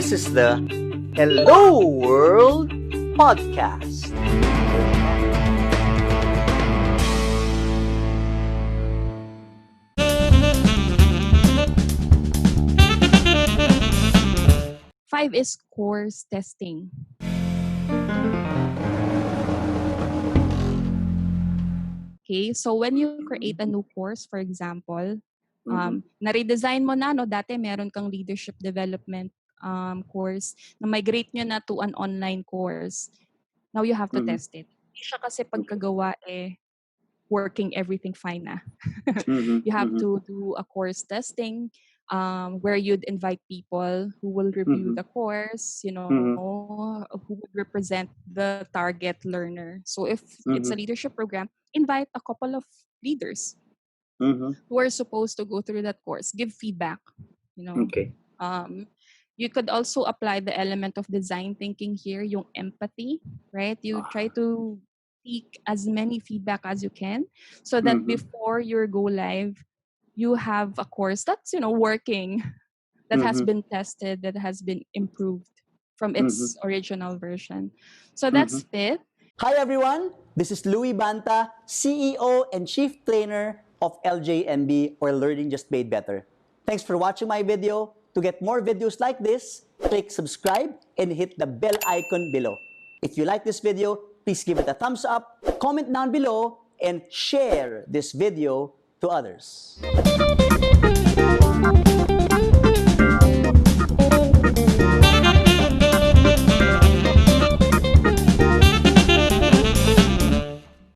This is the Hello World Podcast. Five is course testing. Okay, so when you create a new course, for example, na-redesign mo na, no? Dati meron kang leadership development course, na migrate nyo na to an online course. Now you have to test it. Hindi siya kasi pagkagawa working everything fine na. You have to do a course testing where you'd invite people who will review the course, who would represent the target learner. So if it's a leadership program, invite a couple of leaders who are supposed to go through that course, give feedback, Okay. You could also apply the element of design thinking here, yung empathy, right? You try to seek as many feedback as you can so that before your go live, you have a course that's, working, that has been tested, that has been improved from its original version. So that's it. Hi everyone, this is Louis Banta, CEO and Chief Trainer of LJMB, or Learning Just Made Better. Thanks for watching my video. To get more videos like this, click subscribe and hit the bell icon below. If you like this video, please give it a thumbs up, comment down below, and share this video to others.